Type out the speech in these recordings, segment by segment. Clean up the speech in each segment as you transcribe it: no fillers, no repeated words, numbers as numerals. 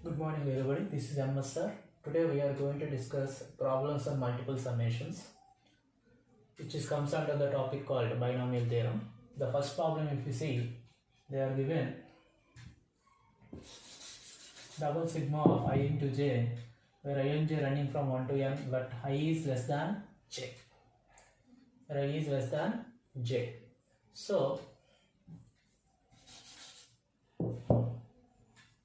Good morning everybody, this is MS sir. Today we are going to discuss problems on multiple summations, which comes under the topic called binomial theorem. The first problem, if you see, they are given double sigma of I into j, where I and j running from 1 to n, but I is less than j, where I is less than j. So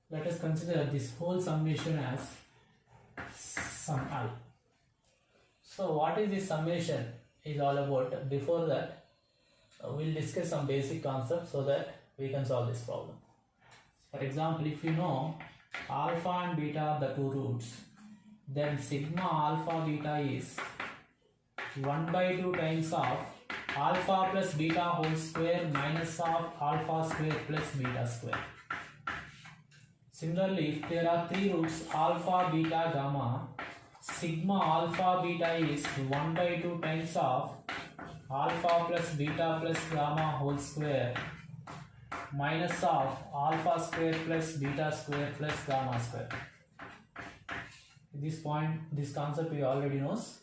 let us consider this whole summation as sum I. So what is this summation is all about? Before that, we'll discuss some basic concepts so that we can solve this problem. For example, if you know alpha and beta are the two roots, then sigma alpha beta is 1 by 2 times of alpha plus beta whole square minus of alpha square plus beta square. Similarly, if there are three roots alpha, beta, gamma, sigma alpha beta is 1 by 2 times of alpha plus beta plus gamma whole square minus of alpha square plus beta square plus gamma square. At this point, this concept we already knows.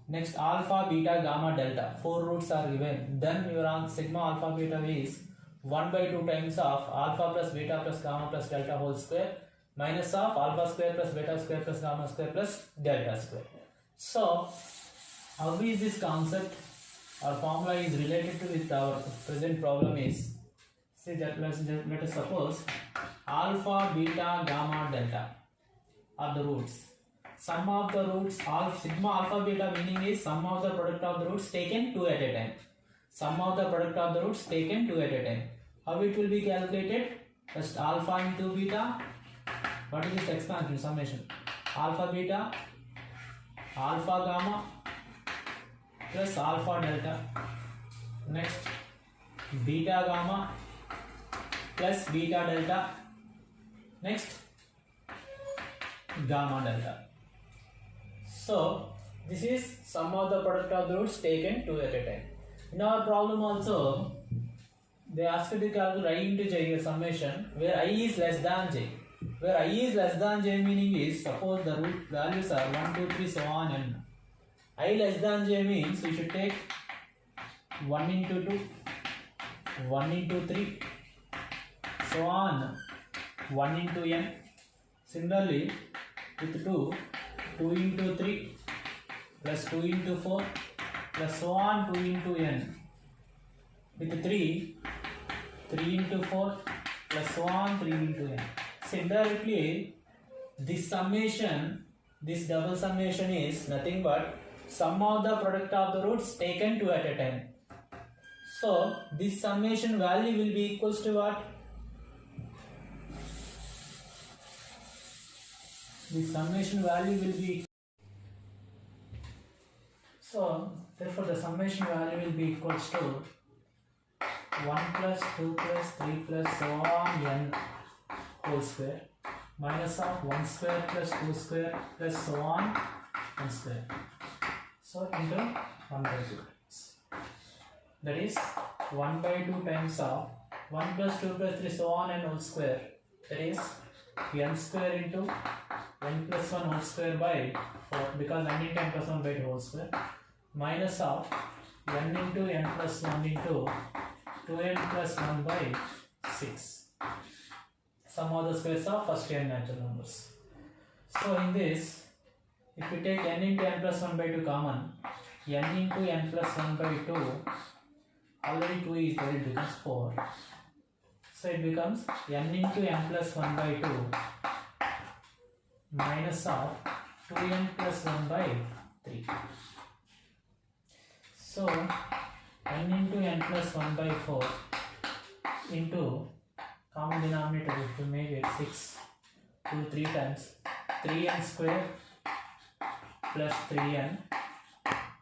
Next, alpha, beta, gamma, delta. Four roots are given. Then your sigma alpha beta is 1 by 2 times of alpha plus beta plus gamma plus delta whole square minus of alpha square plus beta square plus gamma square plus delta square. So, how is this concept or formula is related to with our present problem is, see that let us suppose alpha, beta, gamma, delta are the roots. Sum of the roots, sigma alpha beta meaning is sum of the product of the roots taken 2 at a time. Sum of the product of the roots taken 2 at a time. How it will be calculated? Just alpha into beta. What is this expansion summation? Alpha beta, alpha gamma plus alpha delta. Next, beta gamma plus beta delta. Next, gamma delta. So, this is sum of the product of the roots taken 2 at a time. In our problem also, they asked to calculate I into j summation where I is less than j. Where I is less than j meaning is, suppose the root values are 1, 2, 3, so on n. I less than j means we should take 1 into 2, 1 into 3, so on 1 into n. Similarly, with 2, 2 into 3 plus 2 into 4 plus so on 2 into n. With 3, 3 into 4 plus so on 3 into n. Similarly, this summation, this double summation is nothing but sum of the product of the roots taken 2 at a time. So, this summation value will be equals to what? This summation value will be, so therefore the summation value will be equals to 1 plus 2 plus 3 plus so on n whole square minus of 1 square plus 2 square plus so on n square. So into 1 by 2 times. That is 1 by 2 times of 1 plus 2 plus 3 so on n whole square. That is n square into n plus 1 whole square by 4, because n into n plus 1 by 2 whole square, minus of n into n plus 1 into 2n plus 1 by 6. Sum of the squares of first n natural numbers. So in this, if we take n into n plus 1 by 2 common, n into n plus 1 by 2, already 2 is there, it becomes 4. So it becomes n into n plus 1 by 2 minus of 2n plus 1 by 3. So n into n plus 1 by 4 into common denominator, if you make it 6, 2 3 times 3n square plus 3n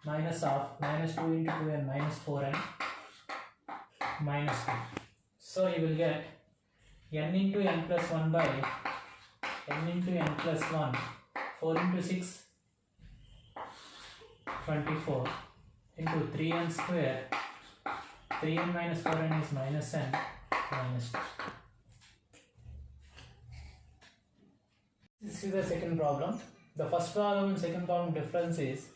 minus of minus 2 into 2n minus 4n minus 2. So you will get n into n plus 1 by n into n plus 1, 4 into 6, 24 into 3n square, 3n minus 4n is minus n minus 2. Next is the second problem. The first problem and second problem difference is,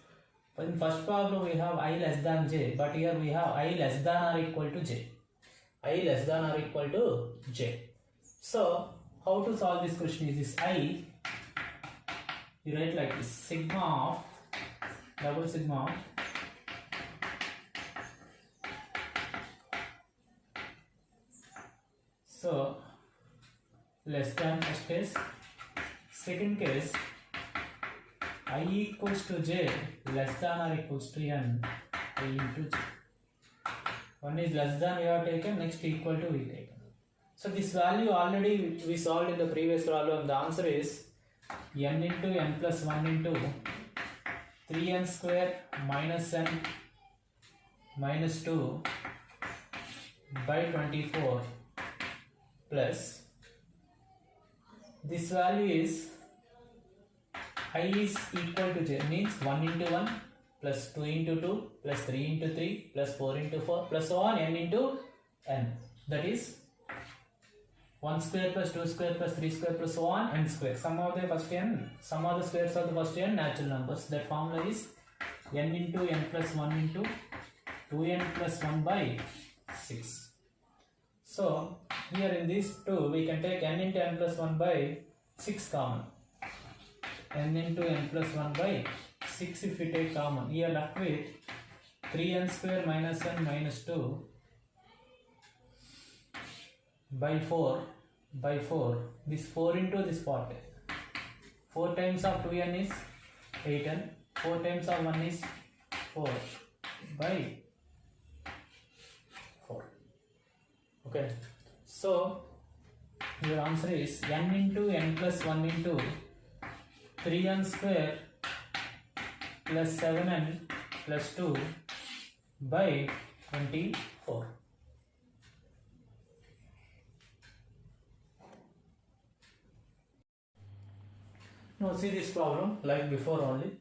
in first problem we have I less than j, but here we have I less than or equal to j. I less than or equal to j. So how to solve this question is this I, you write like this, sigma of, double sigma of so less than first case, second case I equals to j less than or equals to n I into j. One is less than we have taken, next equal to we taken. So this value already we solved in the previous problem. The answer is n into n plus 1 into 3n square minus n minus 2 by 24 plus this value is I is equal to j, means 1 into 1 plus 2 into 2 plus 3 into 3 plus 4 into 4 plus so on n into n, that is 1 square plus 2 square plus 3 square plus so on n square. Sum of the first n, sum of the squares of the first n natural numbers. That formula is n into n plus 1 into 2n plus 1 by 6. So here in these two we can take n into n plus 1 by 6 common. N into n plus 1 by 6 if we take common. Here left with 3n square minus n minus 2 by 4 by 4. This 4 into this part. 4 times of 2n is 8n. 4 times of 1 is 4 by 4. Okay. So your answer is n into n plus 1 into 3n square plus 7n plus 2 by 24. Now see this problem like before only.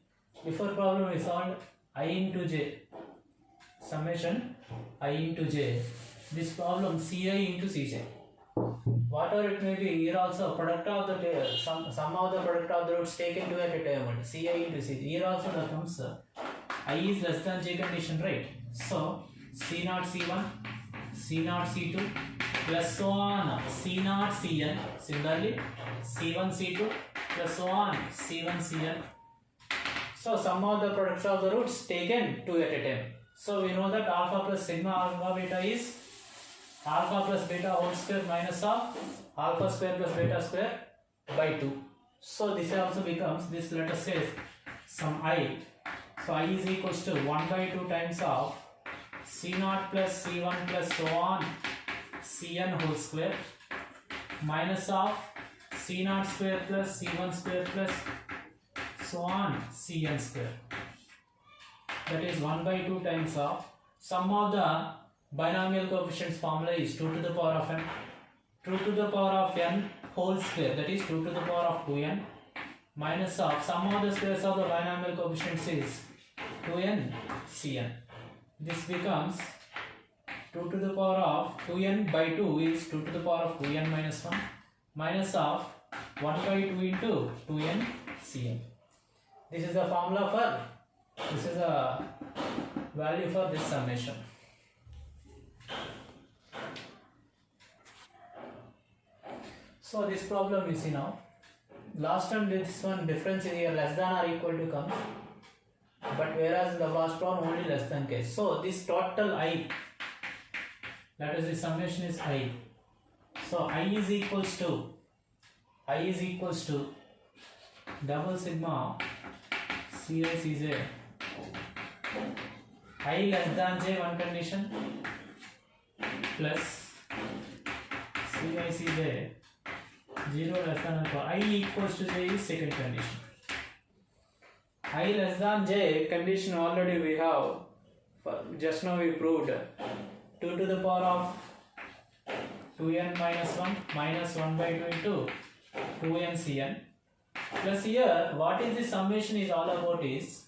Before problem we solved I into j, summation I into j. This problem Ci into Cj. Whatever it may be, here also product of the sum of the product of the roots taken to at a time. Ci into Cj. Here also there comes I is less than j condition, right? So C0 C1, C0 C2 plus so on C0 Cn. Similarly C1 C2 plus so on C1 Cn. So sum of the products of the roots taken two at a time. So we know that alpha plus sigma alpha beta is alpha plus beta whole square minus of alpha square plus beta square by 2. So this also becomes, this let us say some I. So I is equals to 1 by 2 times of C0 plus C1 plus so on Cn whole square minus of C0 square plus C1 square plus so on Cn square. That is 1 by 2 times of sum of the binomial coefficients formula is 2 to the power of n, 2 to the power of n whole square, that is 2 to the power of 2n minus of sum of the squares of the binomial coefficients is 2n Cn. This becomes 2 to the power of 2n by 2 is 2 to the power of 2n minus 1 minus of 1 by 2 into 2n Cn. This is the formula for, this is a value for this summation. So this problem you see now, last and this one difference is here less than or equal to comes, but whereas in the last problem only less than case. So this total I, that is the summation is I. So I is equals to double sigma Ci Cj I less than j one condition plus Ci Cj 0 less than or equal. I equals to j is second condition. I less than j condition already we have, just now we proved 2 to the power of 2n minus 1 minus 1 by 2 into 2n Cn. Plus here what is the summation is all about is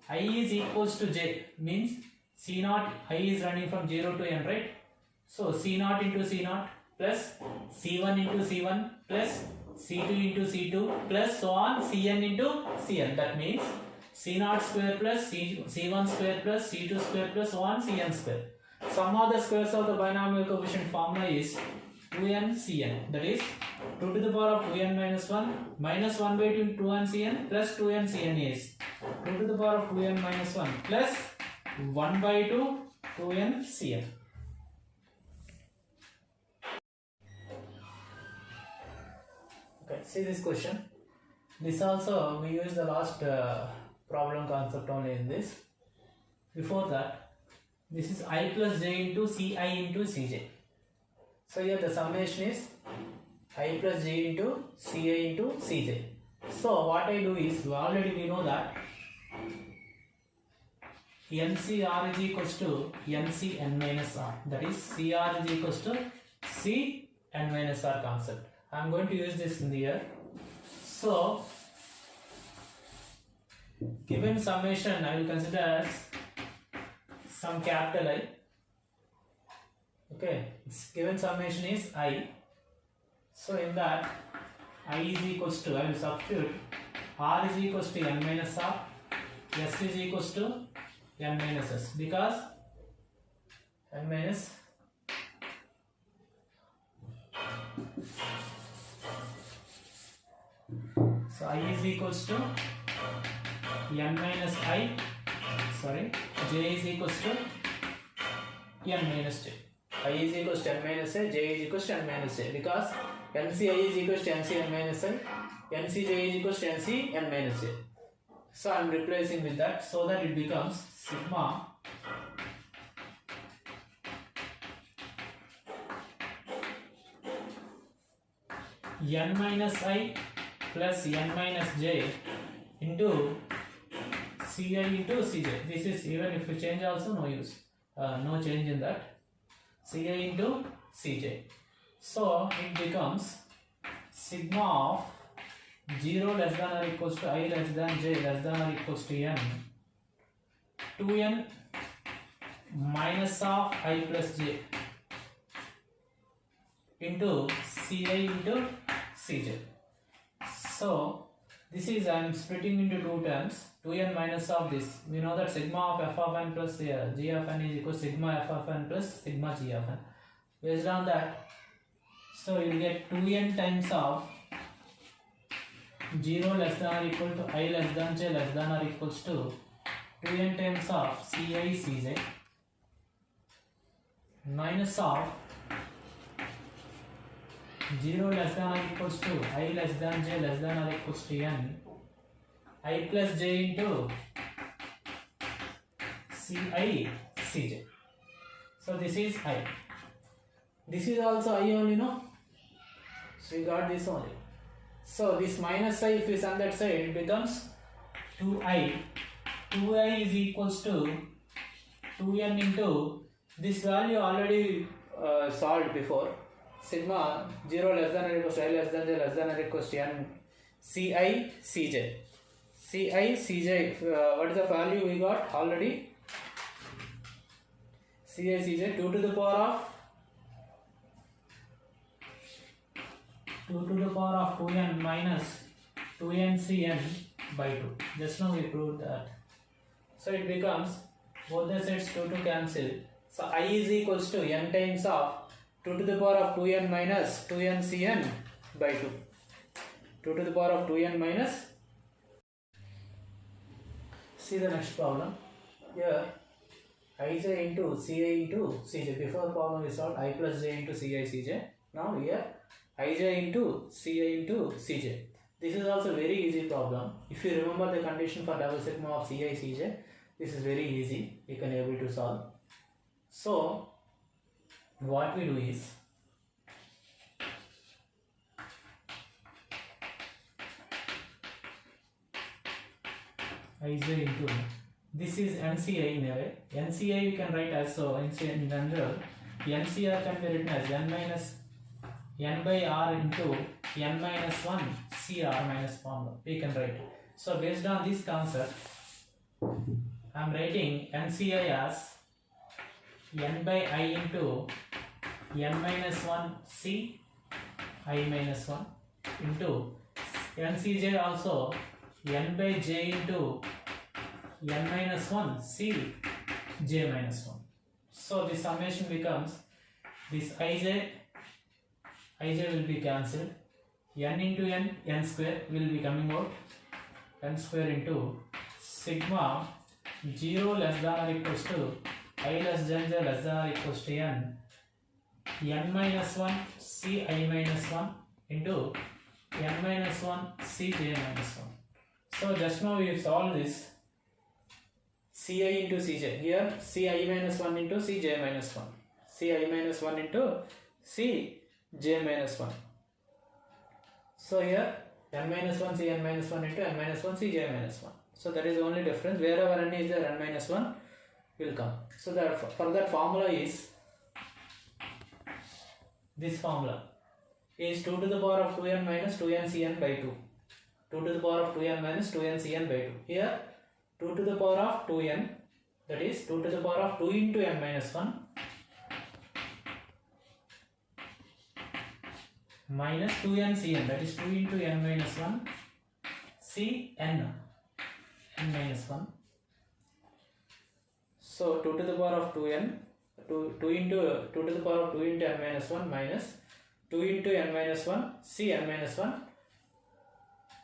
I is equals to j, means C0 I is running from 0 to n, right? So C0 into C0 plus C1 into C1 plus C2 into C2 plus so on Cn into Cn. That means C0 square plus C1 square plus C2 square plus 1 Cn square. Sum of the squares of the binomial coefficient formula is 2n Cn. That is 2 to the power of 2n minus 1 minus 1 by 2 2n Cn plus 2n Cn is 2 to the power of 2n minus 1 plus 1 by 2 2n Cn. Okay, see this question. This also we use the last problem concept only in this. Before that, this is I plus j into Ci into Cj. So here the summation is I plus j into Ci into Cj. So what I do is, already we know that NCR is equals to NCn minus r. That is CR is equals to Cn minus r concept. I am going to use this in the here. So given summation I will consider as some capital I. Okay, its given summation is I. So in that I is equals to, I will substitute R is equals to n minus r, S is equals to n minus s, because n minus so I is equals to n minus I, sorry, j is equals to n minus j. I is equals to n minus I, j is equals to n minus j, because NCI is equals to NCn minus I, NCj is equals to NCn minus j. So I am replacing with that, so that it becomes sigma n minus I plus n minus j into Ci into Cj. This is, even if you change also no use, no change in that. Ci into Cj. So it becomes sigma of 0 less than or equals to I less than j less than or equals to n 2n minus of I plus j into Ci into Cj. So this is, I am splitting into two terms, 2n minus of this. We know that sigma of f of n plus g of n is equal to sigma f of n plus sigma g of n. Based on that, so you will get 2n times of 0 less than or equal to I less than j less than or equals to 2n times of Ci Cj minus of 0 less than or equals to I less than j less than or equals to n I plus j into Ci Cj. So this is I. This is also I only, no? So we got this only. So this minus I, if is on that side, it becomes 2i. 2i is equals to 2n into this value already solved before. Sigma 0 less than or equals to I less than j less than or equals to n Ci Cj. Ci Cj, what is the value we got already? Ci Cj 2 to the power of 2n minus 2n Cn by 2. Just now we proved that. So it becomes, both the sets 2 to cancel. So I is equals to n times of 2 to the power of 2n minus 2n Cn by 2. 2 to the power of 2n minus. See the next problem. Here Ij into Ci into Cj. Before problem we solved I plus j into Ci Cj. Now here Ij into Ci into Cj. This is also very easy problem. If you remember the condition for double sigma of Ci Cj, this is very easy. You can able to solve. So what we do is, Ij into, this is NCI in a way. NCI you can write as so, NCI in general. NCR can be written as n minus n by r into n minus 1 cr minus formula. We can write. So based on this concept, I am writing NCI as n by I into n minus 1 c I minus 1 into ncj also n by j into n minus 1 c j minus 1. So the summation becomes this ij will be cancelled, n into n square will be coming out, n square into sigma 0 less than or equals to I less than j less than or equals to n minus 1 c I minus 1 into n minus 1 c j minus 1. So just now we have solved this ci into cj. Here ci minus 1 into cj minus 1, ci minus 1 into cj minus 1. So here n minus 1 cn minus 1 into n minus 1 cj minus 1. So that is the only difference. Wherever n is there, n minus 1 will come. So that for that formula is this formula is 2 to the power of 2n minus 2n cn by 2. 2 to the power of 2n minus 2n cn by 2. Here 2 to the power of 2n, that is 2 to the power of 2 into n minus 1 minus 2n cn, that is 2 into n minus 1 cn n minus 1. So 2 to the power of 2n, 2 into 2 to the power of 2 into n minus 1 minus 2 into n minus 1 cn minus 1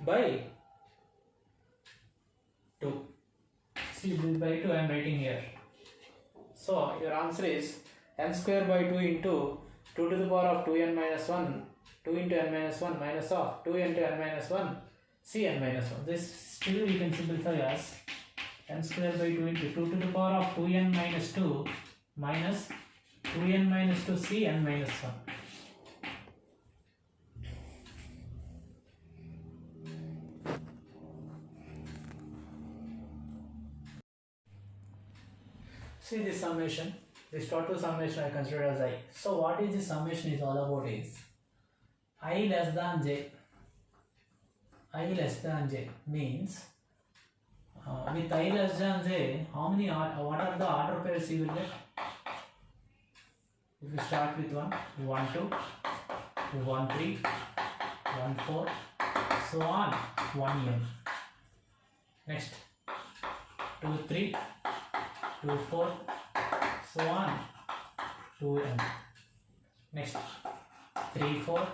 by 2. See, this by 2 I am writing here. So your answer is n square by 2 into 2 to the power of 2n minus 1, 2 into n minus 1 minus of 2 into n minus 1 cn minus 1. This still we can simplify as n square by 2 into 2 to the power of 2n minus 2 minus 2n minus 2 cn minus 1. See this summation, this total summation I consider as I. So what is this summation is all about is I less than j. I less than j means with I less than j, how many what are the order pairs you will get? If you start with 1, 1 2, 1 3, 1 4, so on 1 n. Next 2 3, 2 4, so on 2 n. Next 3 4,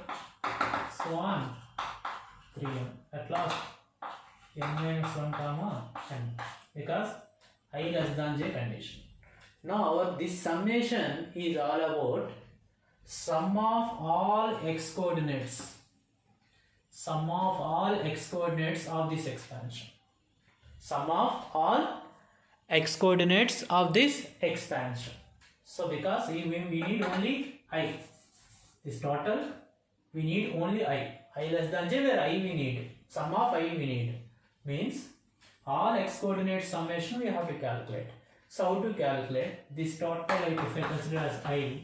so on 3 n. At last n minus 1 comma n, because I less than j condition. Now this summation is all about sum of all x coordinates. Sum of all x coordinates of this expansion. Sum of all x coordinates of this expansion. So because we need only I, this total we need only I less than j, where I we need, sum of I we need, means all x coordinate summation we have to calculate. So how to calculate this total? If I consider as I,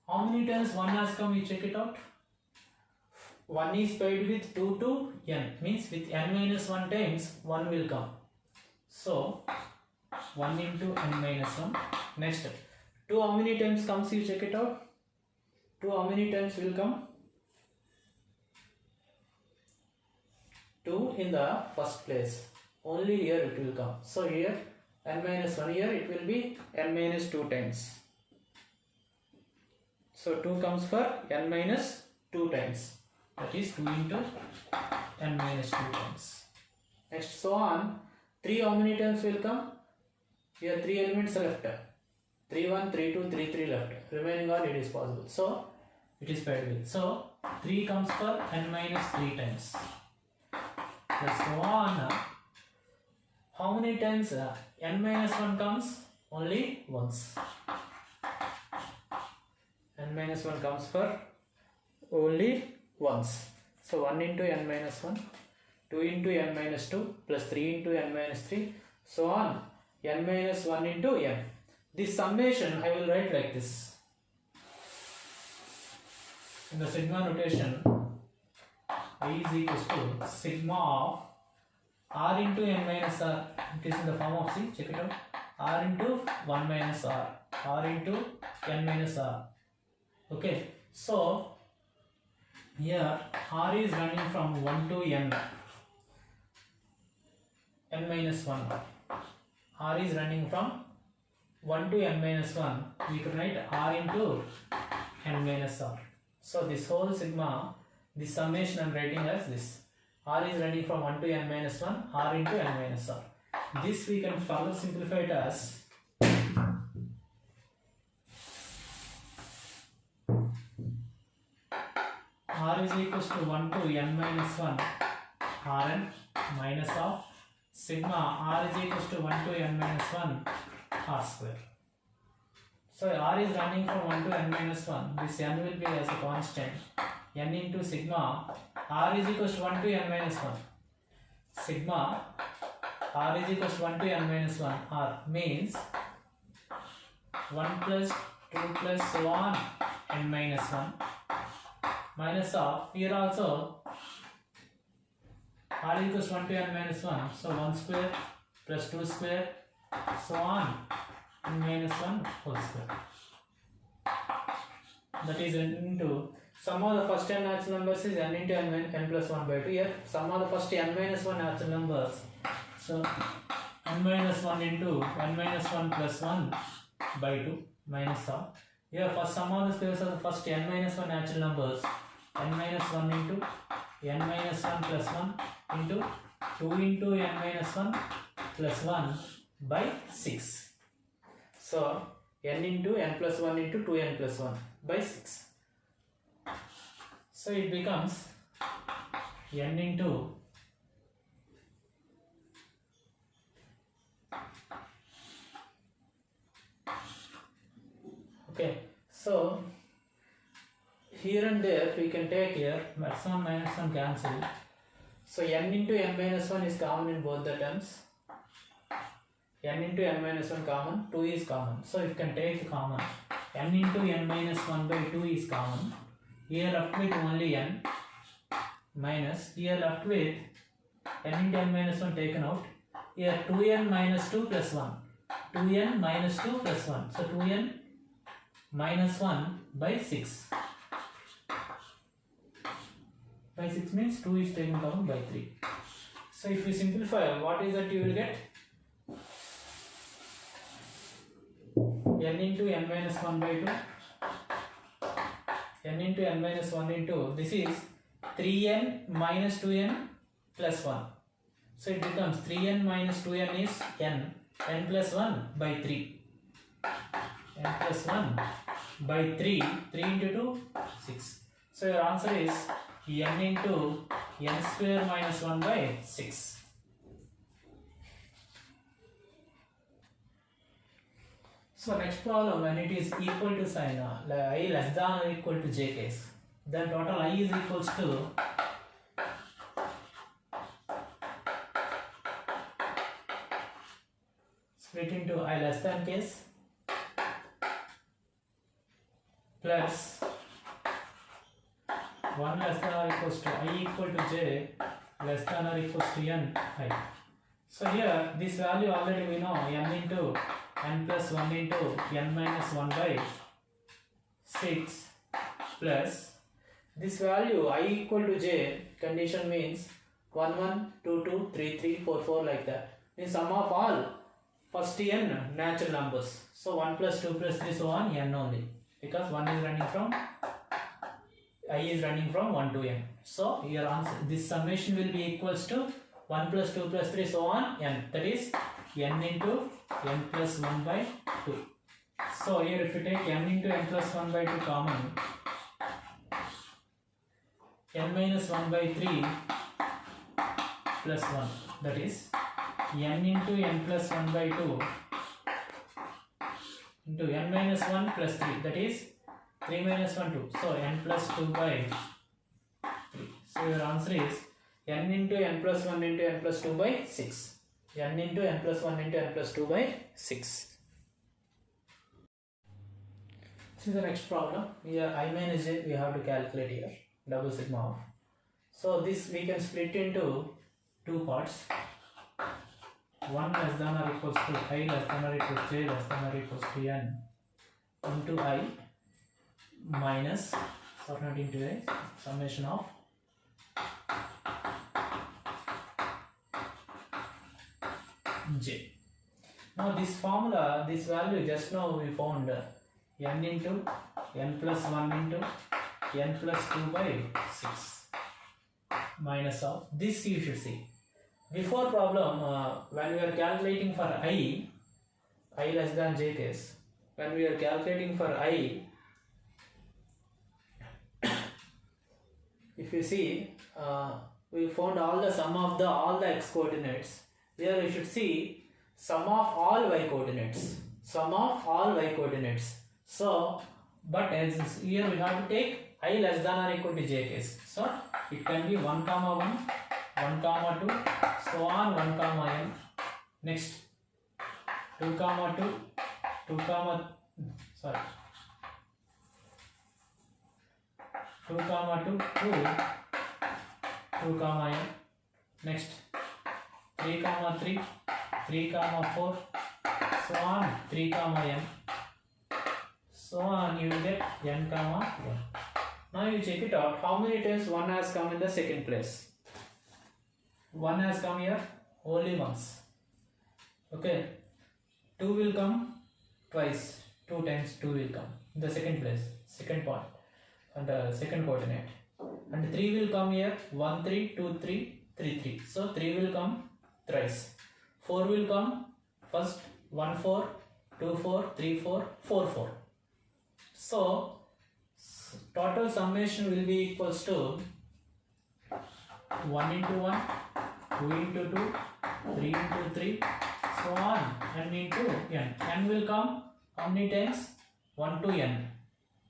how many times 1 has come, we check it out. 1 is paired with 2 to n, means with n minus 1 times 1 will come. So 1 into n minus 1. Next 2 how many times comes, you check it out. 2 how many times will come? 2 in the first place. Only here it will come. So here n minus 1, here it will be n minus 2 times. So 2 comes for n minus 2 times. That is 2 into n minus 2 times. Next so on. 3 how many times will come? Here 3 elements are left. 3 1, 3 2, 3 3 left. Remaining all it is possible. So it is paired with. So 3 comes for n minus 3 times. Let's go on. How many times n minus 1 comes? Only once. N minus 1 comes for only once. So 1 into n minus 1, 2 into n minus 2 plus 3 into n minus 3, so on n minus 1 into n. This summation I will write like this. In the sigma notation, I is equals to sigma of r into n minus r. It is in the form of, see, check it out, r into 1 minus r, r into n minus r. Okay, so Here R is running from 1 to n minus 1. R is running from 1 to n minus 1. We could write R into n minus R. So this whole sigma, this summation I am writing as this. R is running from 1 to n minus 1, R into n minus R. This we can further simplify it as R is equals to 1 to n minus 1 Rn minus of sigma R is equals to 1 to n minus 1 R square. So R is running from 1 to n minus 1. This n will be as a constant. N into sigma R is equals to 1 to n minus 1. Sigma R is equals to 1 to n minus 1 R means 1 plus 2 plus so on n minus 1 minus of here also R equals 1 to n minus 1. So 1 square plus 2 square so on n minus 1 whole square. That is n into sum of the first n natural numbers is n into n plus 1 by 2. Here sum of the first n minus 1 natural numbers. So n minus 1 into n minus 1 plus 1 by 2 minus of. Here first sum of the squares of the first n minus 1 natural numbers. N minus 1 into n minus 1 plus 1 into 2 into n minus 1 plus 1 by 6. So n into n plus 1 into 2n plus 1 by 6. So it becomes n into okay. So here and there we can take here plus 1 minus 1 cancel. So n into n minus 1 is common in both the terms. N into n minus 1 common, 2 is common. So you can take common. N into n minus 1 by 2 is common. Here left with only n minus here left with n into n minus 1 taken out. Here 2n minus 2 plus 1. 2n minus 2 plus 1. So 2n minus 1 by 6. By 6 means 2 is taken down by 3. So if you simplify, what is that you will get? N into n minus 1 by 2. N into n minus 1 into this is 3n minus 2n plus 1. So it becomes 3n minus 2n is n plus 1 by 3. N plus 1 by 3. 3 into 2, 6. So your answer is n into n square minus 1 by 6. So next problem, when it is equal to sign I less than or equal to j case, then total I is equals to split into I less than case plus 1 less than or equals to I equal to j less than or equals to n I. So here this value already we know n into n plus 1 into n minus 1 by 6 plus this value I equal to j condition means 1 1 2 2 3 3 4 4 like that. Means sum of all first n natural numbers. So 1 plus 2 plus 3 so on n only, because 1 is running from I is running from 1 to n. So your answer, this summation will be equals to 1 plus 2 plus 3 so on n, that is n into n plus 1 by 2. So here if you take n into n plus 1 by 2 common, n minus 1 by 3 plus 1, that is n into n plus 1 by 2 into n minus 1 plus 3, that is 3 minus 1 2. So n plus 2 by 3. So your answer is n into n plus 1 into n plus 2 by 6. N into n plus 1 into n plus 2 by 6. This is the next problem. Here I minus j we have to calculate here, double sigma of. So this we can split into two parts. 1 less than or equals to I less than or equals to j less than or equals to n into I minus turn it into a summation of j. Now this formula, this value just now we found n into n plus 1 into n plus 2 by 6 minus of this you should see. Before problem, when we are calculating for I less than j case, when we are calculating for I, if you see, we found all the sum of all the x coordinates. Here we should see sum of all y coordinates. Sum of all y coordinates. So, but as here we have to take I less than or equal to j case. So, it can be 1 comma 1, 1 comma 2, so on 1 comma n. Next, 2 comma 2, 2 comma, sorry, 2 comma 2, 2 comma n. Next, 3 comma 3, 3 comma 4, so on 3 comma n. So on you will get n comma 1. Now you check it out. How many times 1 has come in the second place? 1 has come here only once. Okay. 2 will come twice. 2 times 2 will come in the second place, second point, and the second coordinate. And 3 will come here 1 3 2 3 3 3. So 3 will come thrice. 4 will come first 1 4 2 4 3 4 4 4. So total summation will be equals to 1 into 1, 2 into 2, 3 into 3, so on, n into n. N will come how many times? 1 to n,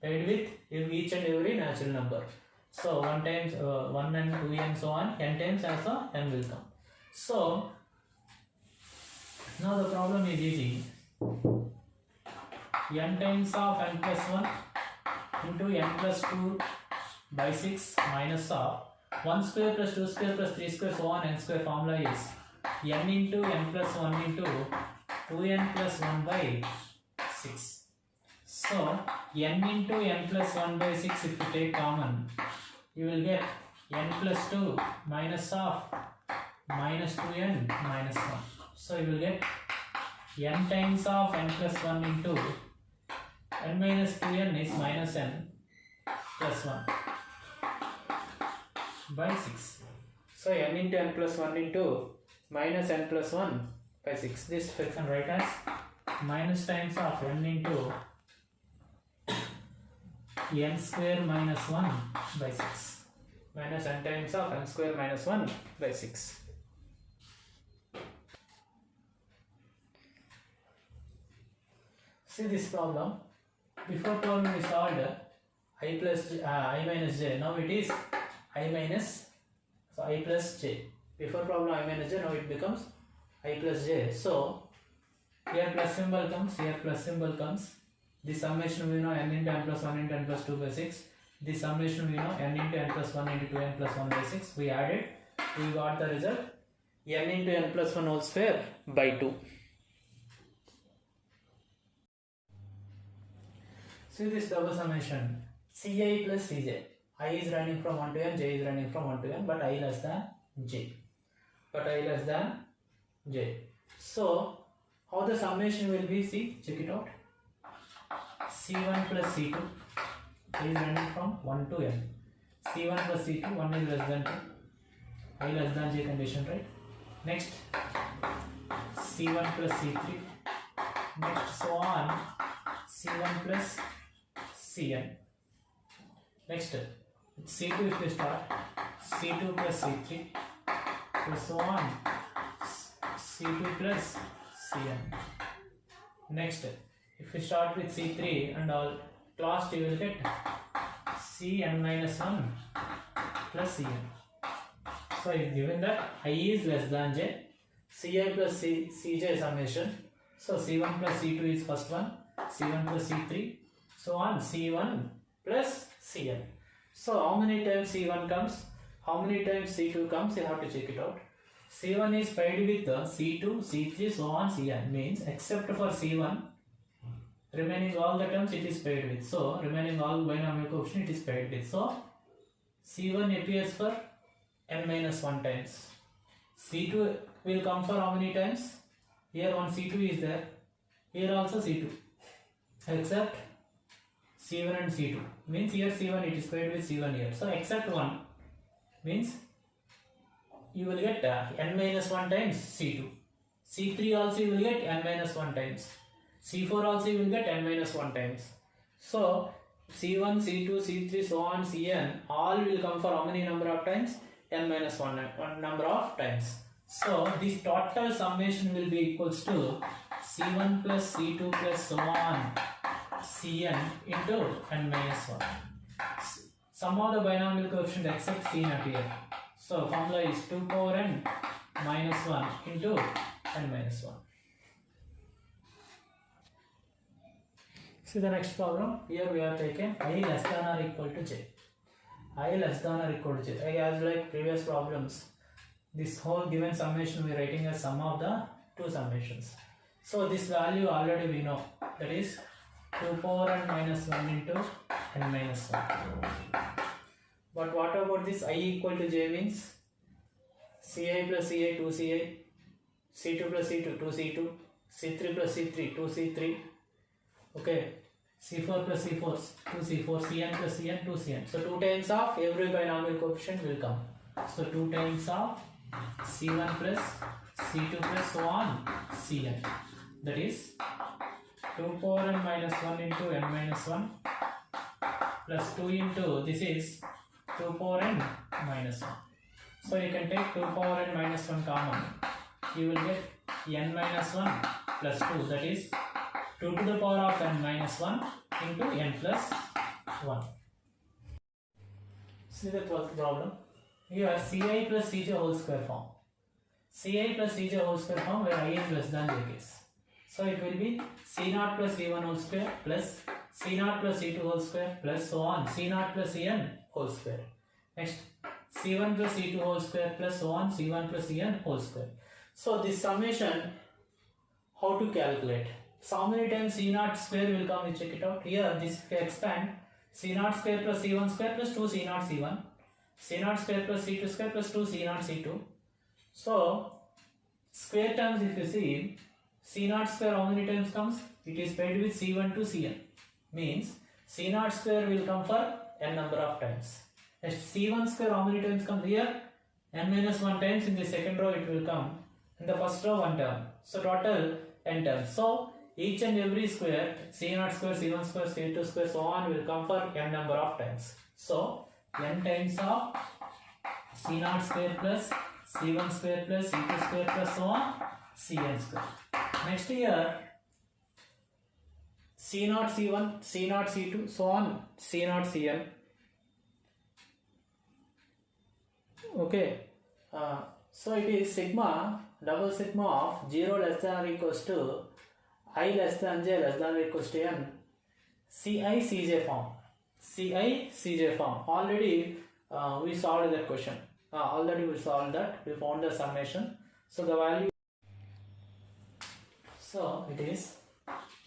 divided with each and every natural number. So 1 times 1 and 2 n, so on, n times also n will come. So now the problem is easy. N times of n plus 1 into n plus 2 by 6 minus of 1 square plus 2 square plus 3 square, so on n square. Formula is n into n plus 1 into 2n plus 1 by 6. So n into n plus 1 by 6, if you take common, you will get n plus 2 minus of minus 2n minus 1. So you will get n times of n plus 1 into n minus 2n is minus n plus 1 by 6. So n into n plus 1 into minus n plus 1 by 6. This we can write as minus times of n into n square minus 1 by 6. Minus n times of n square minus 1 by 6. See this problem. Before problem we solved I plus j, I minus j. Now it is I minus, so I plus j. Before problem I minus j, now it becomes I plus j. So here plus symbol comes, here plus symbol comes. This summation we know n into n plus 1 into n plus 2 by 6. This summation we know n into n plus 1 into 2n plus 1 by 6. We added, we got the result n into n plus 1 whole square by 2. See this double summation Ci plus Cj. I is running from 1 to n, j is running from 1 to n, but I less than j. But I less than j. So how the summation will be? See, check it out. C1 plus C2 is running from 1 to n. C1 plus C2, 1 is less than 2. I less than j condition, right? Next, C1 plus C3. Next, so on. C1 plus Cn. Next, C2 if we start, C2 plus C3, so on, C2 plus Cn. Next, if we start with C3 and all, last you will get Cn minus 1 plus Cn. So if given that I is less than j, Ci plus Cj summation, so C1 plus C2 is first one, C1 plus C3, so on, C1 plus Cn. So how many times C1 comes, how many times C2 comes, you have to check it out. C1 is paired with the C2, C3, so on, Cn, means except for C1, remaining all the terms it is paired with. So remaining all binomial coefficient it is paired with. So C1 appears for n minus 1 times. C2 will come for how many times? Here one C2 is there. Here also C2. Except C1 and C2. Means here C1 it is paired with C1 here. So except 1 means you will get n minus 1 times C2. C3 also you will get n minus 1 times. C4 also you will get n minus 1 times. So C1, C2, C3, so on, Cn all will come for how many number of times? N minus 1 number of times. So this total summation will be equals to C1 plus C2 plus so on Cn into n minus 1. Sum of the binomial coefficient except C not here. So formula is 2 power n minus 1 into n minus 1. See the next problem. Here we have taken I less than or equal to j. I less than or equal to j. As like previous problems, this whole given summation we are writing as sum of the two summations. So this value already we know, that is 2 power n minus 1 into n minus 1. But what about this I equal to j means Ci plus Ci 2Ci, C2 plus C2 2C2, C3 plus C3 2C3, okay, C4 plus C4 2C4, Cn plus Cn 2Cn. So 2 times of every binomial coefficient will come. So 2 times of C1 plus C2 plus so on Cn. That is 2 power n minus 1 into n minus 1 plus 2 into this is 2 power n minus 1. So you can take 2 power n minus 1 common. You will get n minus 1 plus 2, that is 2 to the power of n minus 1 into n plus 1. See the 12th problem. Here Ci plus Cj whole square form. Ci plus Cj whole square form where I is less than j case. So it will be C0 plus C1 whole square plus C0 plus C2 whole square plus so on C0 plus Cn whole square. Next C1 plus C2 whole square plus so on C1 plus Cn whole square. So this summation, how to calculate? So how many times C0 square will come? We check it out. Here this expand C0 square plus C1 square plus 2 C0 C1, C0 square plus C2 square plus 2 C0 C2. So square terms if you see, C0 square how many times comes? It is paired with C1 to Cn. Means C0 square will come for n number of times. Next C1 square how many times comes here? N minus 1 times. In the second row it will come. In the first row 1 term. So total n terms. So each and every square, C0 square, C1 square, C2 square, so on will come for n number of times. So n times of C0 square plus C1 square plus C2 square plus so on Cn square. Next here C0 C1, C0 C2, so on C0 Cn. Okay. So it is sigma, double sigma of 0 less than or equals to I less than j less than or equals to n Ci Cj form. Ci Cj form. Already we solved that question. Already we solved that. We found the summation. So the value. So it is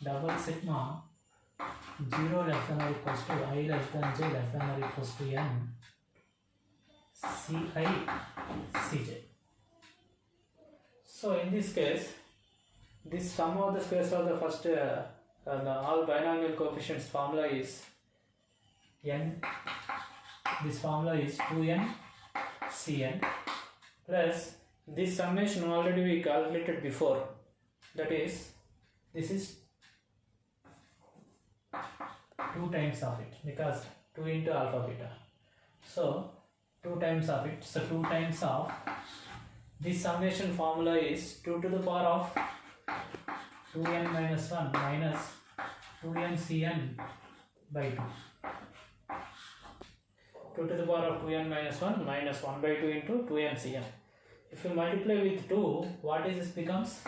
double sigma 0 less than or equals to I less than j less than or equals to n Ci Cj. So in this case, this sum of the squares of the first all binomial coefficients formula is n. This formula is 2n Cn plus this summation already we calculated before. That is, this is 2 times of it because 2 into alpha beta. So 2 times of it. So 2 times of this summation formula is 2 to the power of 2n minus 1 minus 2n Cn by 2. 2 to the power of 2n minus 1 minus 1 by 2 into 2n Cn. If you multiply with 2, what is this becomes?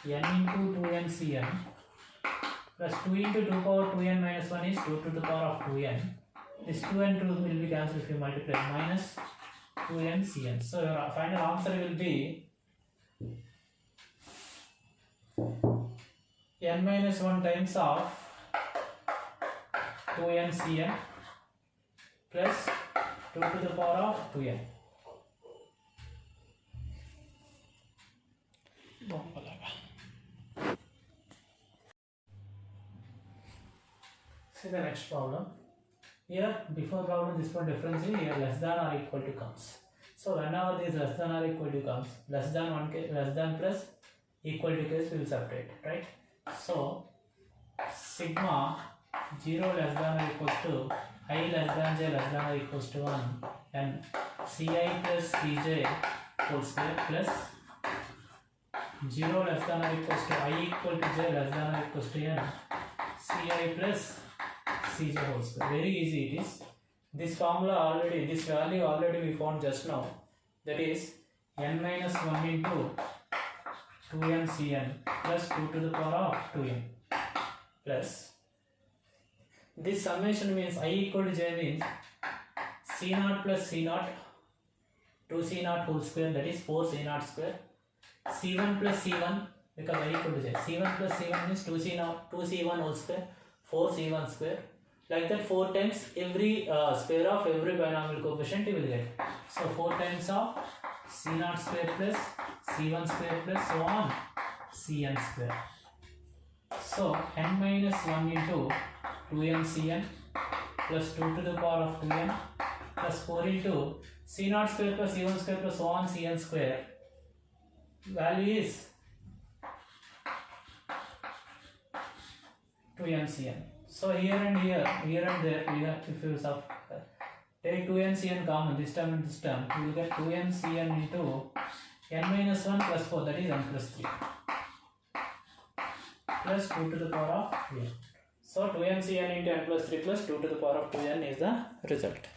N into 2n Cn plus 2 into 2 power 2n minus 1 is 2 to the power of 2n. This 2 and 2 will be cancelled if you multiply, minus 2n Cn. So your final answer will be n minus 1 times of 2n cn plus 2 to the power of 2n. See the next problem. Here before problem this one difference is here less than or equal to comes. So whenever this less than or equal to comes, less than 1 case, less than plus equal to case will separate, right? So sigma 0 less than or equals to I less than j less than or equals to 1 and ci plus cj whole square plus 0 less than or equals to I equal to j less than or equals to n ci plus cj whole square. Very easy it is. This formula already, this value already we found just now, that is n minus 1 into 2n cn plus 2 to the power of 2n plus this summation means I equal to j means c0 plus c0 2c0 whole square, that is 4c0 square, c1 plus c1 because I equal to j, c1 plus c1 means 2c1 whole square, 4c1 square, like that 4 times every square of every binomial coefficient you will get. So 4 times of c0 square plus c1 square plus so on cn square. So n minus 1 into 2n cn plus 2 to the power of 2n plus 4 into c0 square plus c1 square plus so on cn square. Value is 2n cn. So here and here, here and there, we have, if you take 2n cn common, this term and this term, you will get 2n cn into n minus 1 plus 4, that is n plus 3 plus 2 to the power of n. So 2n cn into n plus 3 plus 2 to the power of 2n is the result.